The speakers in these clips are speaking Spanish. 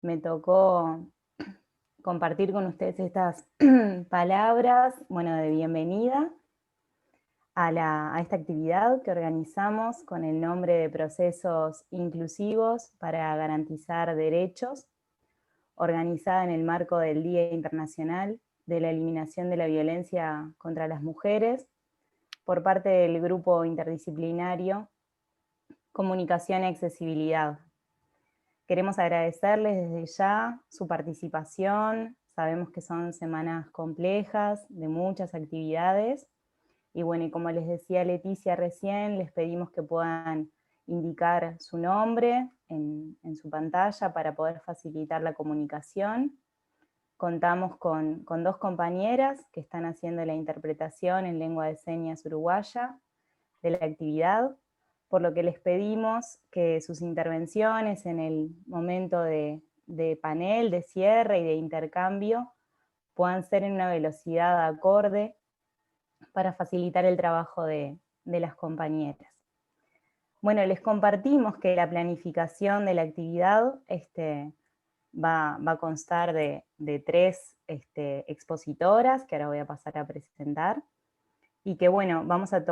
me tocó compartir con ustedes estas palabras, bueno, de bienvenida a esta actividad que organizamos con el nombre de Procesos Inclusivos para Garantizar Derechos, organizada en el marco del Día Internacional de la Eliminación de la Violencia contra las Mujeres, por parte del grupo interdisciplinario Comunicación y Accesibilidad. Queremos agradecerles desde ya su participación. Sabemos que son semanas complejas, de muchas actividades. Y bueno, y como les decía Leticia recién, les pedimos que puedan indicar su nombre en su pantalla para poder facilitar la comunicación. Contamos con dos compañeras que están haciendo la interpretación en lengua de señas uruguaya de la actividad, por lo que les pedimos que sus intervenciones en el momento de panel, de cierre y de intercambio puedan ser en una velocidad acorde para facilitar el trabajo de las compañeras. Bueno, les compartimos que la planificación de la actividad va a constar de 3 expositoras, que ahora voy a pasar a presentar, y que bueno, vamos a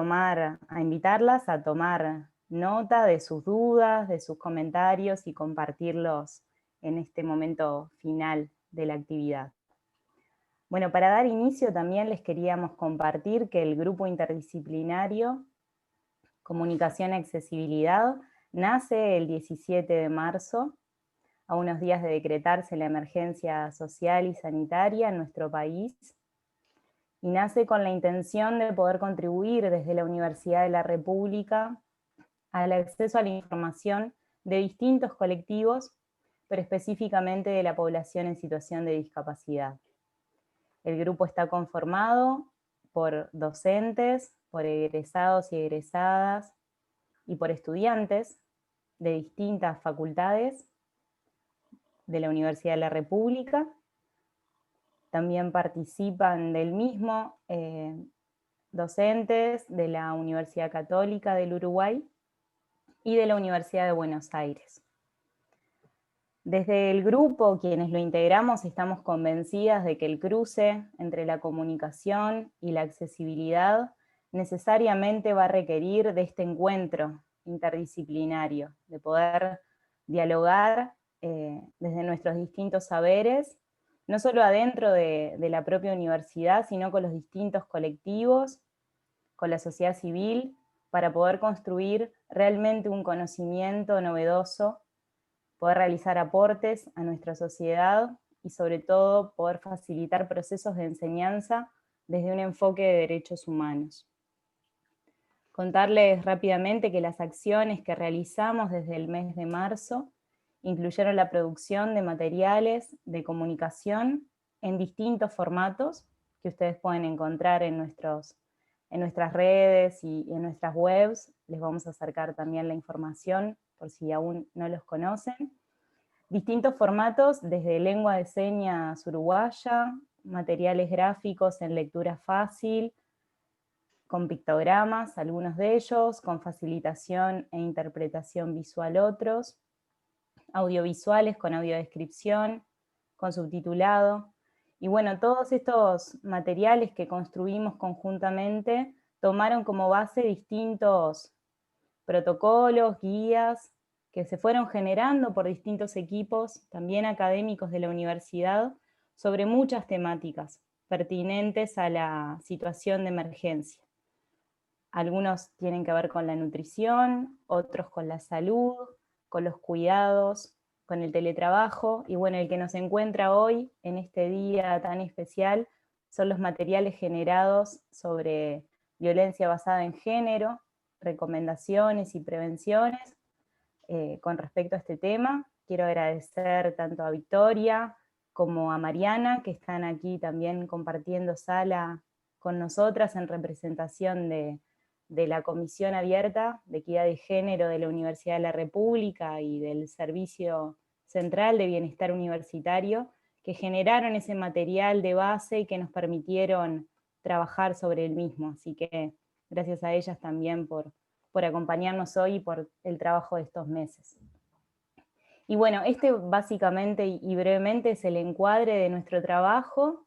invitarlas a tomar nota de sus dudas, de sus comentarios y compartirlos en este momento final de la actividad. Bueno, para dar inicio también les queríamos compartir que el grupo interdisciplinario Comunicación y Accesibilidad nace el 17 de marzo, a unos días de decretarse la emergencia social y sanitaria en nuestro país, y nace con la intención de poder contribuir desde la Universidad de la República al acceso a la información de distintos colectivos, pero específicamente de la población en situación de discapacidad. El grupo está conformado por docentes, por egresados y egresadas, y por estudiantes de distintas facultades de la Universidad de la República. También participan del mismo docentes de la Universidad Católica del Uruguay y de la Universidad de Buenos Aires. Desde el grupo, quienes lo integramos, estamos convencidas de que el cruce entre la comunicación y la accesibilidad necesariamente va a requerir de este encuentro interdisciplinario, de poder dialogar desde nuestros distintos saberes, no solo adentro de la propia universidad, sino con los distintos colectivos, con la sociedad civil, para poder construir realmente un conocimiento novedoso, poder realizar aportes a nuestra sociedad y sobre todo poder facilitar procesos de enseñanza desde un enfoque de derechos humanos. Contarles rápidamente que las acciones que realizamos desde el mes de marzo incluyeron la producción de materiales de comunicación en distintos formatos que ustedes pueden encontrar en nuestras redes y en nuestras webs. Les vamos a acercar también la información por si aún no los conocen. Distintos formatos desde lengua de señas uruguaya, materiales gráficos en lectura fácil, con pictogramas, algunos de ellos, con facilitación e interpretación visual otros, audiovisuales con audiodescripción, con subtitulado. Y bueno, todos estos materiales que construimos conjuntamente tomaron como base distintos protocolos, guías, que se fueron generando por distintos equipos, también académicos de la universidad, sobre muchas temáticas pertinentes a la situación de emergencia. Algunos tienen que ver con la nutrición, otros con la salud, con los cuidados, con el teletrabajo, y bueno, el que nos encuentra hoy, en este día tan especial, son los materiales generados sobre violencia basada en género, recomendaciones y prevenciones con respecto a este tema. Quiero agradecer tanto a Victoria como a Mariana, que están aquí también compartiendo sala con nosotras en representación de la Comisión Abierta de Equidad de Género de la Universidad de la República y del Servicio Central de Bienestar Universitario, que generaron ese material de base y que nos permitieron trabajar sobre el mismo. Así que gracias a ellas también por acompañarnos hoy y por el trabajo de estos meses. Y bueno, este básicamente y brevemente es el encuadre de nuestro trabajo.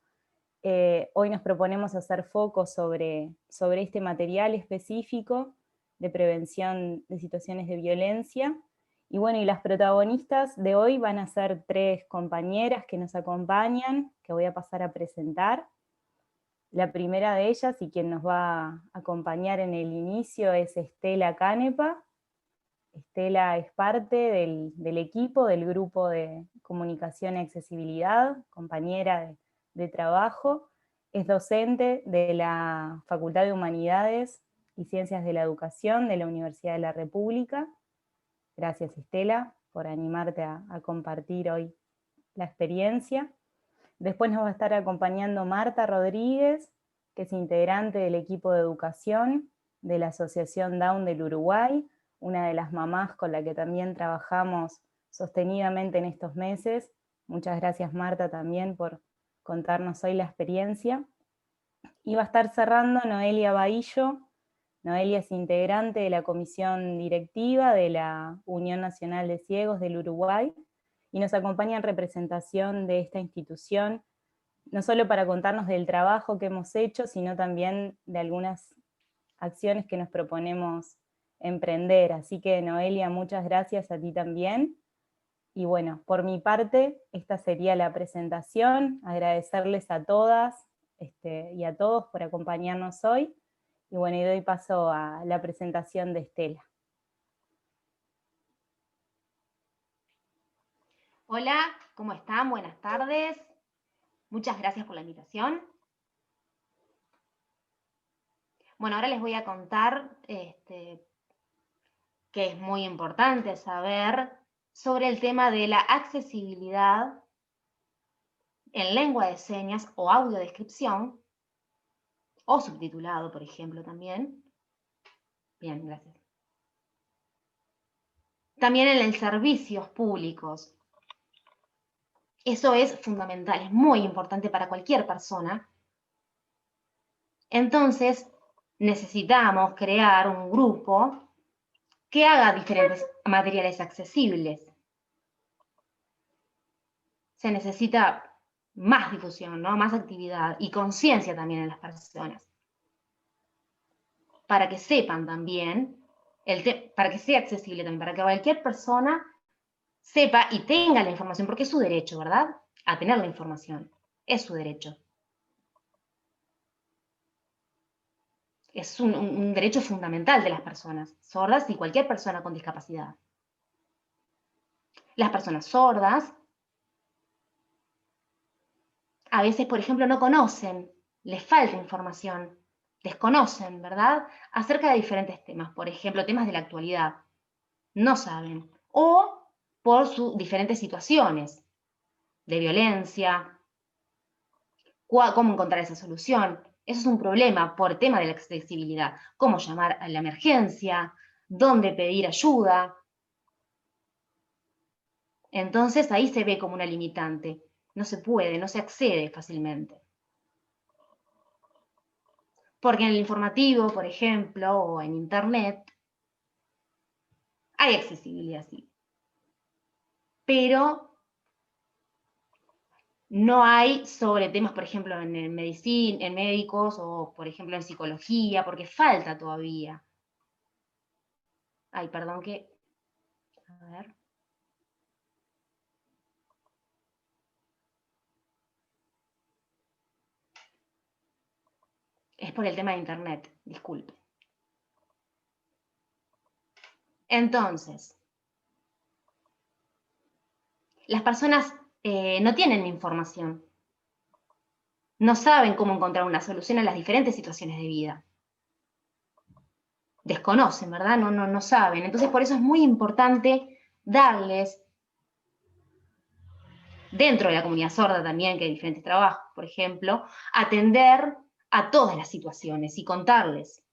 Hoy nos proponemos hacer foco sobre este material específico de prevención de situaciones de violencia. Y bueno, y las protagonistas de hoy van a ser 3 compañeras que nos acompañan, que voy a pasar a presentar. La primera de ellas, y quien nos va a acompañar en el inicio, es Estela Canepa. Estela es parte del equipo, del grupo de comunicación y accesibilidad, compañera de trabajo, es docente de la Facultad de Humanidades y Ciencias de la Educación de la Universidad de la República. Gracias, Estela, por animarte a compartir hoy la experiencia. Después nos va a estar acompañando Marta Rodríguez, que es integrante del equipo de educación de la Asociación Down del Uruguay, una de las mamás con la que también trabajamos sostenidamente en estos meses. Muchas gracias, Marta, también por contarnos hoy la experiencia. Y va a estar cerrando Noelia Bahillo. Noelia es integrante de la comisión directiva de la Unión Nacional de Ciegos del Uruguay y nos acompaña en representación de esta institución, no solo para contarnos del trabajo que hemos hecho, sino también de algunas acciones que nos proponemos emprender. Así que, Noelia, muchas gracias a ti también. Y bueno, por mi parte, esta sería la presentación. Agradecerles a todas y a todos por acompañarnos hoy. Y bueno, y doy paso a la presentación de Estela. Hola, ¿cómo están? Buenas tardes. Muchas gracias por la invitación. Bueno, ahora les voy a contar que es muy importante saber sobre el tema de la accesibilidad en lengua de señas o audiodescripción, o subtitulado, por ejemplo, también. Bien, gracias. También en los servicios públicos. Eso es fundamental, es muy importante para cualquier persona. Entonces, necesitamos crear un grupo que haga diferentes materiales accesibles. Se necesita más difusión, ¿no? Más actividad y conciencia también en las personas. Para que sepan también, para que sea accesible también, para que cualquier persona sepa y tenga la información, porque es su derecho, ¿verdad? A tener la información. Es su derecho. Es un derecho fundamental de las personas sordas y cualquier persona con discapacidad. Las personas sordas a veces, por ejemplo, no conocen, les falta información, desconocen, ¿verdad? Acerca de diferentes temas, por ejemplo, temas de la actualidad, no saben, o por sus diferentes situaciones de violencia, cómo encontrar esa solución. Eso es un problema por tema de la accesibilidad, cómo llamar a la emergencia, dónde pedir ayuda. Entonces ahí se ve como una limitante, no se puede, no se accede fácilmente. Porque en el informativo, por ejemplo, o en internet, hay accesibilidad, sí. Pero no hay sobre temas, por ejemplo, en medicina, en médicos, o por ejemplo en psicología, porque falta todavía. Ay, perdón que... A ver. Es por el tema de internet, disculpe. Entonces, las personas no tienen información. No saben cómo encontrar una solución a las diferentes situaciones de vida. Desconocen, ¿verdad? No saben. Entonces, por eso es muy importante darles, dentro de la comunidad sorda también, que hay diferentes trabajos, por ejemplo, atender a todas las situaciones y contarles.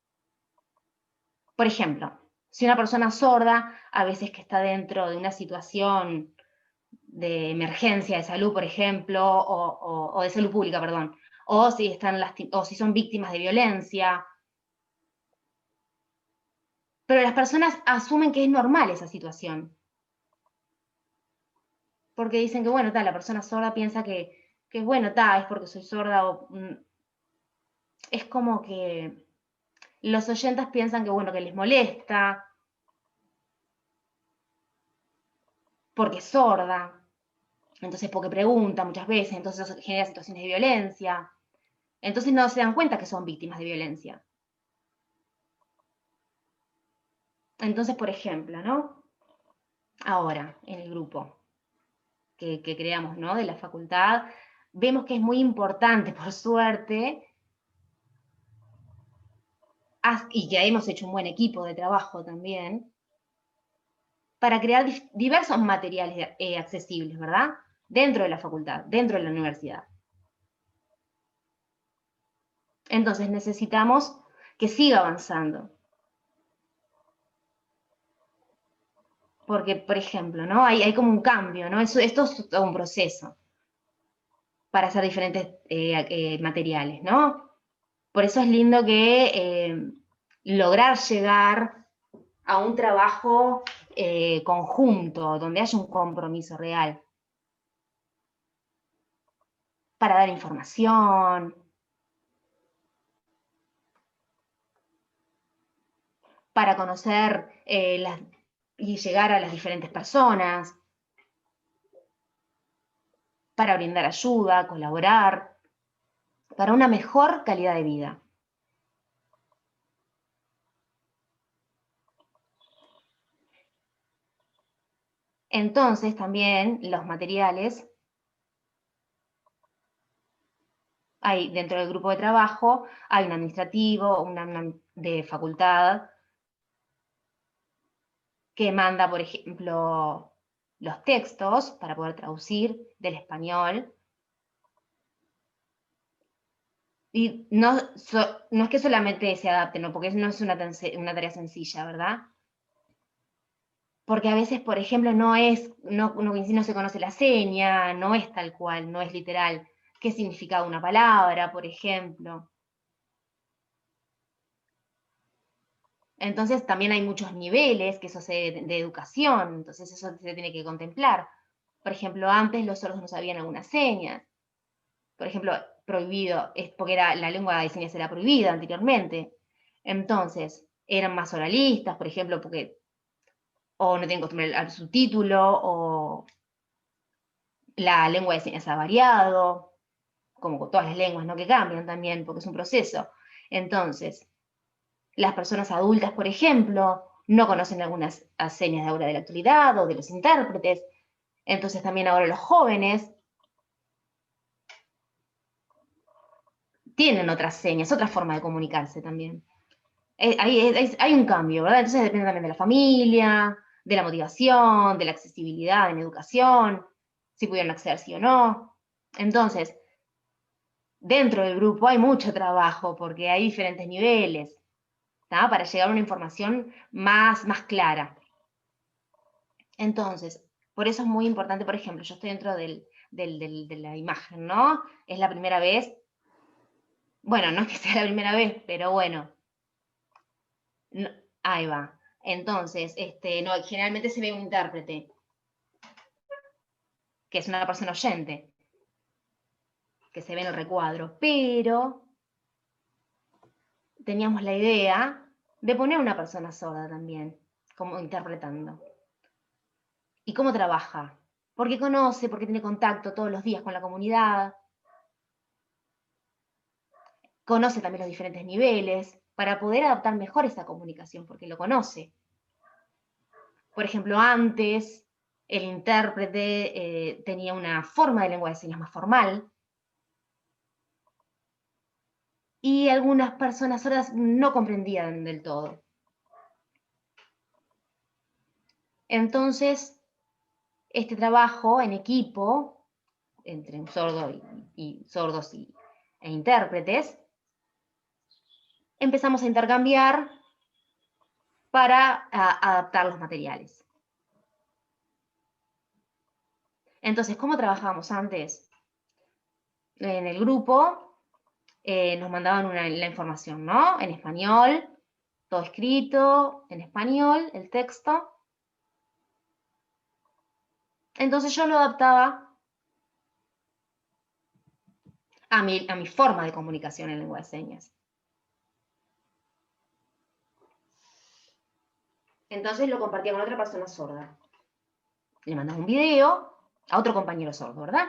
Por ejemplo, si una persona sorda, a veces que está dentro de una situación de emergencia de salud, por ejemplo, o de salud pública, perdón, o si son víctimas de violencia. Pero las personas asumen que es normal esa situación. porque dicen que, bueno, la persona sorda piensa que bueno, es porque soy sorda, o es como que los oyentes piensan que, bueno, que les molesta, porque es sorda, entonces porque pregunta muchas veces, entonces eso genera situaciones de violencia, entonces no se dan cuenta que son víctimas de violencia. Entonces, por ejemplo, ¿no? Ahora, en el grupo que creamos, ¿no? De la facultad, vemos que es muy importante, por suerte, y que hemos hecho un buen equipo de trabajo también, para crear diversos materiales accesibles, ¿verdad? Dentro de la facultad, dentro de la universidad. Entonces necesitamos que siga avanzando. Porque, por ejemplo, ¿no? Hay como un cambio, ¿no? Esto es todo un proceso para hacer diferentes materiales, ¿no? Por eso es lindo que lograr llegar a un trabajo conjunto, donde haya un compromiso real, para dar información, para conocer y llegar a las diferentes personas, para brindar ayuda, colaborar, para una mejor calidad de vida. Entonces también los materiales, hay dentro del grupo de trabajo, hay un administrativo, una de facultad, que manda, por ejemplo, los textos para poder traducir del español. Y no es que solamente se adapte, ¿no? Porque no es una tarea sencilla, ¿verdad? Porque a veces, por ejemplo, no se conoce la seña, no es tal cual, no es literal. ¿Qué significa una palabra, por ejemplo? Entonces también hay muchos niveles, que eso de educación, entonces eso se tiene que contemplar. Por ejemplo, antes los sordos no sabían algunas señas. Por ejemplo, prohibido, es porque la lengua de señas era prohibida anteriormente. Entonces, eran más oralistas, por ejemplo, porque o no tienen costumbre al subtítulo, o la lengua de señas ha variado, como con todas las lenguas, ¿no? Que cambian también, porque es un proceso. Entonces, las personas adultas, por ejemplo, no conocen algunas señas de ahora de la actualidad o de los intérpretes. Entonces, también ahora los jóvenes tienen otras señas, otra forma de comunicarse también. Hay un cambio, ¿verdad? Entonces depende también de la familia, de la motivación, de la accesibilidad en educación, si pudieron acceder sí o no. Entonces, dentro del grupo hay mucho trabajo porque hay diferentes niveles, ¿tá? Para llegar a una información más clara. Entonces, por eso es muy importante, por ejemplo, yo estoy dentro de la imagen, ¿no? Es la primera vez, bueno, no es que sea la primera vez, pero bueno, no, ahí va. Entonces, no, generalmente se ve un intérprete, que es una persona oyente, que se ve en el recuadro, pero teníamos la idea de poner a una persona sorda también, como interpretando. ¿Y cómo trabaja? Porque conoce, porque tiene contacto todos los días con la comunidad, conoce también los diferentes niveles, para poder adaptar mejor esa comunicación, porque lo conoce. Por ejemplo, antes el intérprete tenía una forma de lengua de señas más formal, y algunas personas sordas no comprendían del todo. Entonces, este trabajo en equipo, entre un sordo y sordos e intérpretes, empezamos a intercambiar para adaptar los materiales. Entonces, ¿cómo trabajábamos antes? En el grupo nos mandaban la información, ¿no? En español, todo escrito, en español, el texto. Entonces yo lo adaptaba a mi forma de comunicación en lengua de señas. Entonces lo compartía con otra persona sorda. Le mandaba un video a otro compañero sordo, ¿verdad?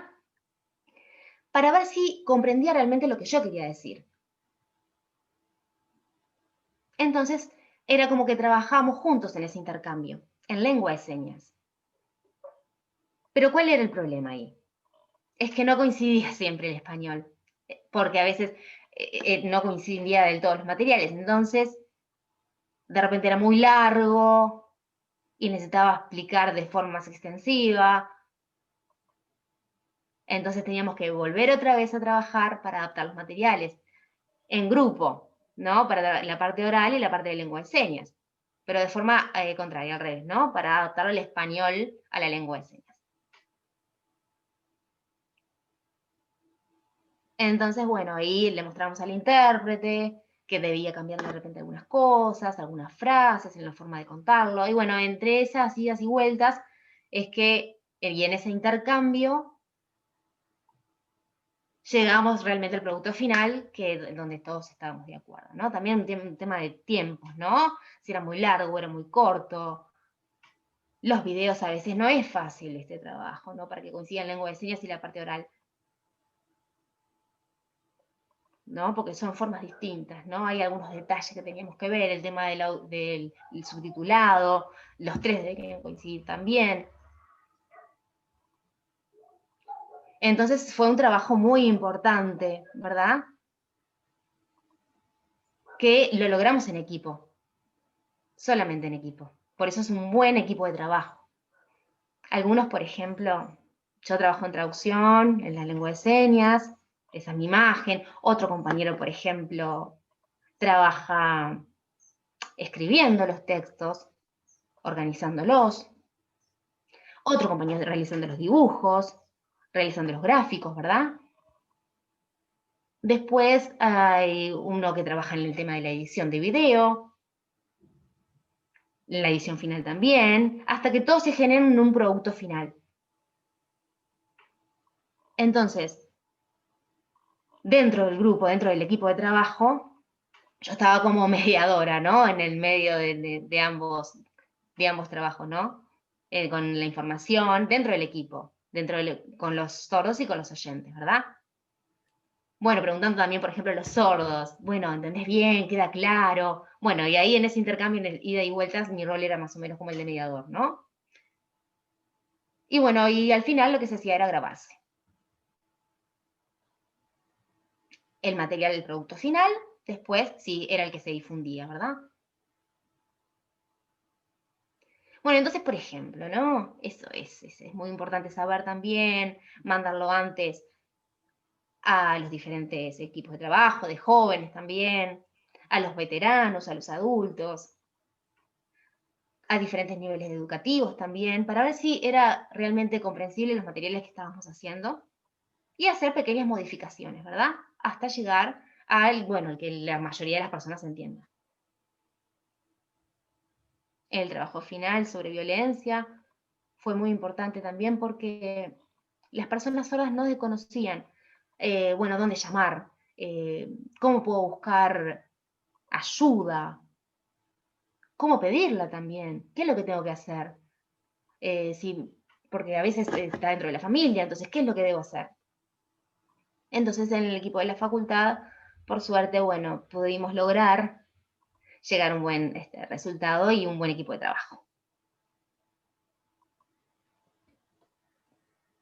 Para ver si comprendía realmente lo que yo quería decir. Entonces, era como que trabajábamos juntos en ese intercambio, en lengua de señas. Pero ¿cuál era el problema ahí? Es que no coincidía siempre el español, porque a veces no coincidía del todo los materiales. Entonces, de repente era muy largo y necesitaba explicar de forma más extensiva. Entonces teníamos que volver otra vez a trabajar para adaptar los materiales en grupo, ¿no? Para la parte oral y la parte de lengua de señas, pero de forma contraria, al revés, ¿no? Para adaptar el español a la lengua de señas. Entonces, bueno, ahí le mostramos al intérprete que debía cambiar de repente algunas cosas, algunas frases en la forma de contarlo. Y bueno, entre esas idas y vueltas es que, y en ese intercambio, llegamos realmente al producto final, donde todos estábamos de acuerdo, ¿no? También un tema de tiempos, ¿no? Si era muy largo, era muy corto. Los videos a veces no es fácil este trabajo, ¿no? Para que coincidan lengua de señas y la parte oral, ¿no? Porque son formas distintas, ¿no? Hay algunos detalles que teníamos que ver, el tema del subtitulado, los tres deben coincidir también. Entonces fue un trabajo muy importante, ¿verdad? Que lo logramos en equipo, solamente en equipo. Por eso es un buen equipo de trabajo. Algunos, por ejemplo, yo trabajo en traducción, en la lengua de señas, esa es mi imagen. Otro compañero, por ejemplo, trabaja escribiendo los textos, organizándolos. Otro compañero realizando los dibujos, realizando los gráficos, ¿verdad? Después hay uno que trabaja en el tema de la edición de video, la edición final también, hasta que todos se generen un producto final. Entonces, dentro del grupo, dentro del equipo de trabajo, yo estaba como mediadora, ¿no? En el medio de ambos trabajos, ¿no? Con la información dentro del equipo, con los sordos y con los oyentes, ¿verdad? Bueno, preguntando también, por ejemplo, a los sordos. Bueno, ¿entendés bien? ¿Queda claro? Bueno, y ahí en ese intercambio, en el ida y vueltas, mi rol era más o menos como el de mediador, ¿no? Y bueno, y al final lo que se hacía era grabarse el material del producto final, después sí era el que se difundía, ¿verdad? Bueno, entonces, por ejemplo, ¿no? Eso es muy importante saber también, mandarlo antes a los diferentes equipos de trabajo, de jóvenes también, a los veteranos, a los adultos, a diferentes niveles educativos también, para ver si era realmente comprensible los materiales que estábamos haciendo y hacer pequeñas modificaciones, ¿verdad? Hasta llegar al, bueno, el que la mayoría de las personas entienda. El trabajo final sobre violencia fue muy importante también porque las personas sordas no desconocían, bueno, dónde llamar, cómo puedo buscar ayuda, cómo pedirla también, qué es lo que tengo que hacer, porque a veces está dentro de la familia, entonces, ¿qué es lo que debo hacer? Entonces, en el equipo de la facultad, por suerte, bueno, pudimos lograr llegar a un buen resultado y un buen equipo de trabajo.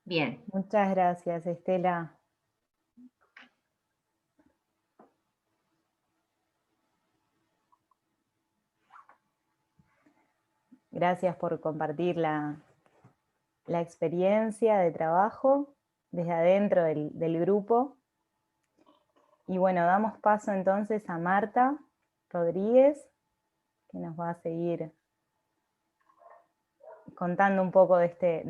Bien. Muchas gracias, Estela. Gracias por compartir la experiencia de trabajo desde adentro del grupo. Y bueno, damos paso entonces a Marta Rodríguez, que nos va a seguir contando un poco de